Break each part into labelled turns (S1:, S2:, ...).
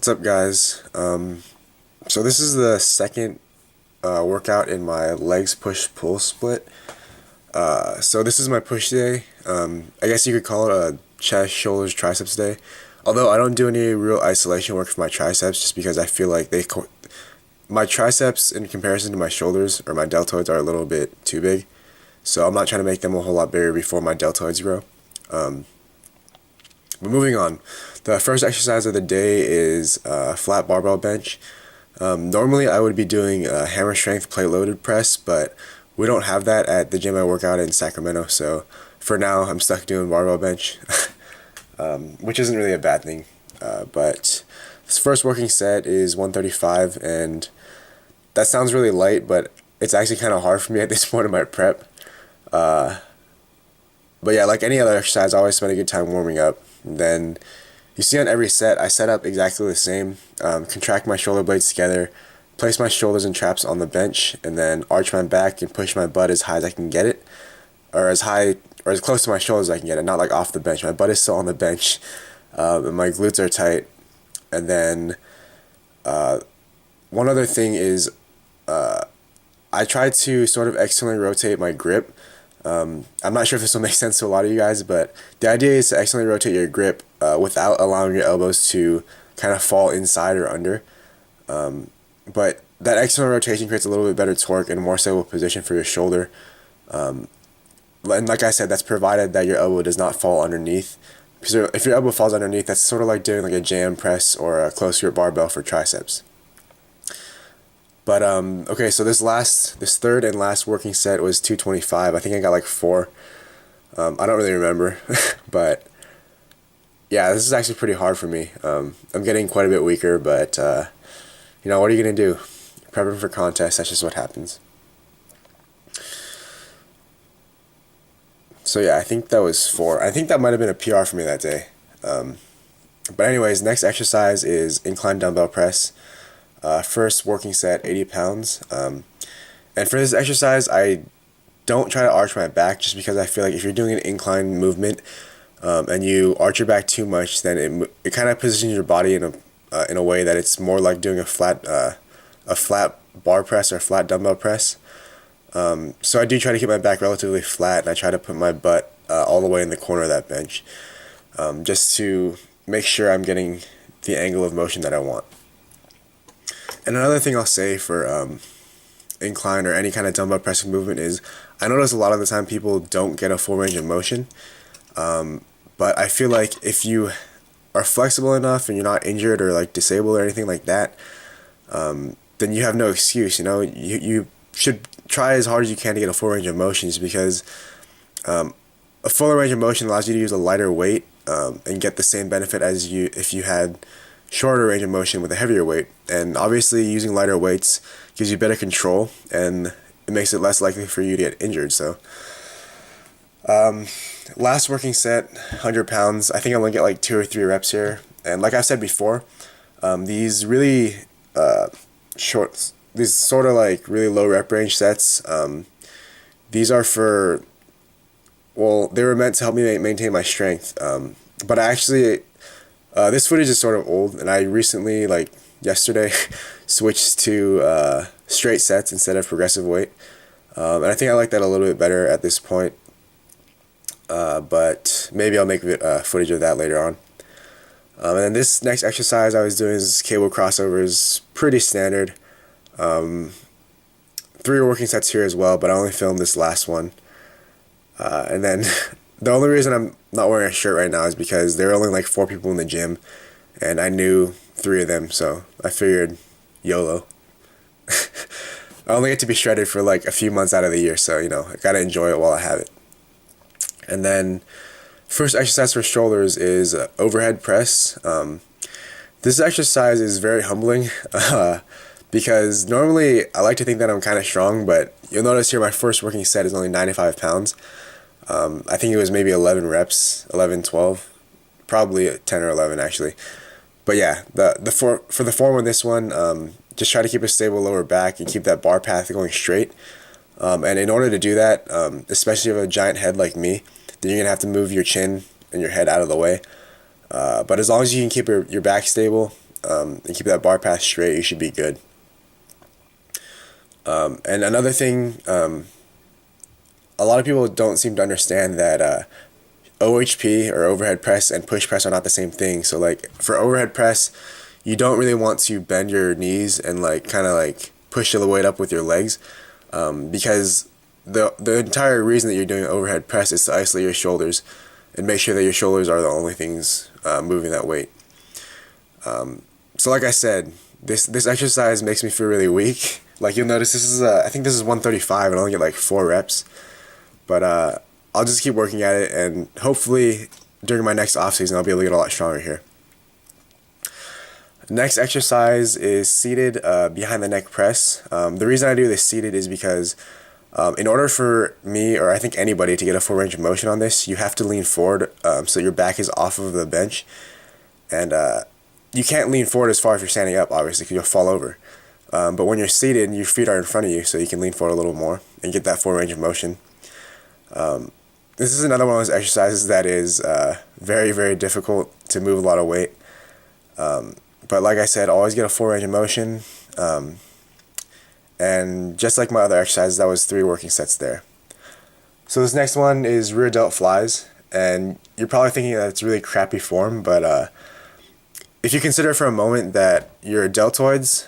S1: What's up, guys? So this is the second workout in my legs push-pull split. So this is my push day. I guess you could call it a chest, shoulders, triceps day. Although I don't do any real isolation work for my triceps, just because I feel like my triceps in comparison to my shoulders or my deltoids are a little bit too big. So I'm not trying to make them a whole lot bigger before my deltoids grow. But moving on, the first exercise of the day is flat barbell bench. Normally I would be doing a hammer strength plate loaded press, but we don't have that at the gym I work out in Sacramento, so for now I'm stuck doing barbell bench, which isn't really a bad thing. But this first working set is 135, and that sounds really light, but it's actually kind of hard for me at this point in my prep. But yeah, like any other exercise, I always spend a good time warming up. Then you see on every set, I set up exactly the same. Contract my shoulder blades together, place my shoulders in traps on the bench, and then arch my back and push my butt as high as I can get it, or as high or as close to my shoulders as I can get it, not like off the bench. My butt is still on the bench, and my glutes are tight. And then one other thing is I try to sort of externally rotate my grip. I'm not sure if this will make sense to a lot of you guys, but the idea is to externally rotate your grip without allowing your elbows to kind of fall inside or under. But that external rotation creates a little bit better torque and a more stable position for your shoulder. And like I said, that's provided that your elbow does not fall underneath. Because if your elbow falls underneath, that's sort of like doing like a jam press or a close grip barbell for triceps. But okay, so this third and last working set was 225. I think I got like 4. I don't really remember, but yeah, this is actually pretty hard for me. I'm getting quite a bit weaker, but you know, what are you gonna do? Prepping for contests, that's just what happens. So yeah, I think that was 4. I think that might have been a PR for me that day. But anyways, next exercise is incline dumbbell press. First working set, 80 pounds. And for this exercise, I don't try to arch my back, just because I feel like if you're doing an incline movement and you arch your back too much, then it kind of positions your body in a way that it's more like doing a flat bar press or flat dumbbell press. So I do try to keep my back relatively flat, and I try to put my butt all the way in the corner of that bench, just to make sure I'm getting the angle of motion that I want. And another thing I'll say for incline or any kind of dumbbell pressing movement is, I notice a lot of the time people don't get a full range of motion. But I feel like if you are flexible enough and you're not injured or like disabled or anything like that, then you have no excuse. You know, you should try as hard as you can to get a full range of motion, just because a fuller range of motion allows you to use a lighter weight and get the same benefit as if you had shorter range of motion with a heavier weight. And obviously using lighter weights gives you better control, and it makes it less likely for you to get injured. So last working set, 100 pounds. I think I'm gonna get like 2 or 3 reps here. And like I said before, these really these sort of like really low rep range sets, these are for, well, they were meant to help me maintain my strength. But I actually, this footage is sort of old, and I recently, like yesterday, switched to straight sets instead of progressive weight. And I think I like that a little bit better at this point. But maybe I'll make footage of that later on. And then this next exercise I was doing is cable crossovers, pretty standard. 3 working sets here as well, but I only filmed this last one. And then the only reason I'm not wearing a shirt right now is because there are only like 4 people in the gym, and I knew 3 of them, so I figured YOLO. I only get to be shredded for like a few months out of the year, so you know, I gotta enjoy it while I have it. And then first exercise for shoulders is overhead press. This exercise is very humbling because normally I like to think that I'm kind of strong, but you'll notice here my first working set is only 95 pounds. I think it was maybe 11 reps, 11, 12, probably 10 or 11 actually. But yeah, for the form of this one, just try to keep a stable lower back and keep that bar path going straight. And in order to do that, especially if you have a giant head like me, then you're going to have to move your chin and your head out of the way. But as long as you can keep your back stable, and keep that bar path straight, you should be good. And another thing, a lot of people don't seem to understand that OHP, or overhead press, and push press are not the same thing. So like for overhead press, you don't really want to bend your knees and like kind of like push the weight up with your legs, because the entire reason that you're doing overhead press is to isolate your shoulders and make sure that your shoulders are the only things moving that weight. So like I said, this exercise makes me feel really weak. Like you'll notice this is I think this is 135 and I only get like 4 reps. But I'll just keep working at it, and hopefully during my next off season I'll be able to get a lot stronger here. Next exercise is seated behind the neck press. The reason I do this seated is because in order for me, or I think anybody, to get a full range of motion on this, you have to lean forward so your back is off of the bench. And you can't lean forward as far if you're standing up, obviously, because you'll fall over. But when you're seated, your feet are in front of you, so you can lean forward a little more and get that full range of motion. This is another one of those exercises that is very, very difficult to move a lot of weight. But like I said, always get a full range of motion. And just like my other exercises, that was 3 working sets there. So this next one is rear delt flies. And you're probably thinking that it's really crappy form, but if you consider for a moment that your deltoids,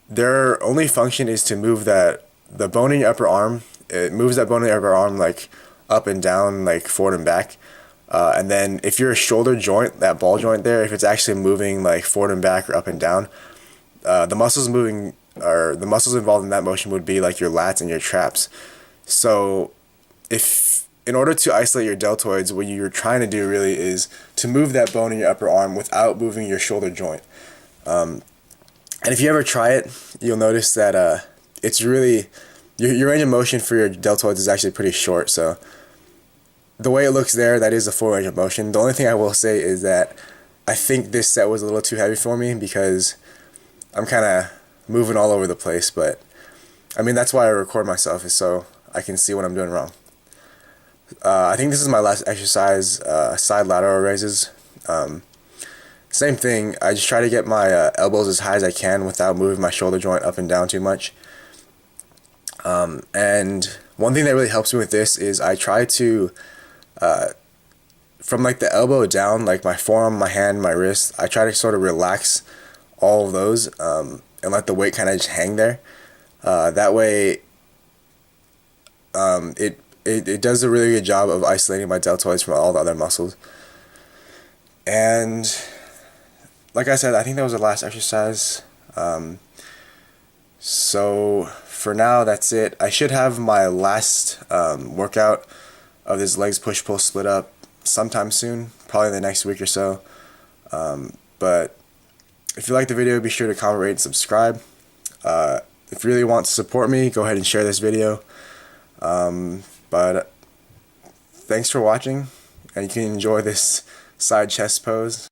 S1: their only function is to move the bone in your upper arm. It moves that bone in your upper arm like up and down, like forward and back. And then if your shoulder joint, that ball joint there, if it's actually moving like forward and back or up and down, the muscles involved in that motion would be like your lats and your traps. So in order to isolate your deltoids, what you're trying to do really is to move that bone in your upper arm without moving your shoulder joint. And if you ever try it, you'll notice that it's really, your range of motion for your deltoids is actually pretty short. So the way it looks there, that is a full range of motion. The only thing I will say is that I think this set was a little too heavy for me because I'm kind of moving all over the place. But I mean, that's why I record myself, is so I can see what I'm doing wrong. I think this is my last exercise, side lateral raises. Same thing, I just try to get my elbows as high as I can without moving my shoulder joint up and down too much. And one thing that really helps me with this is I try to, from like the elbow down, like my forearm, my hand, my wrist, I try to sort of relax all of those and let the weight kind of just hang there. That way it does a really good job of isolating my deltoids from all the other muscles. And like I said, I think that was the last exercise. So for now, that's it. I should have my last workout of this legs push pull split up sometime soon, probably the next week or so. But if you like the video, be sure to comment, rate, and subscribe. If you really want to support me, go ahead and share this video. But thanks for watching, and you can enjoy this side chest pose.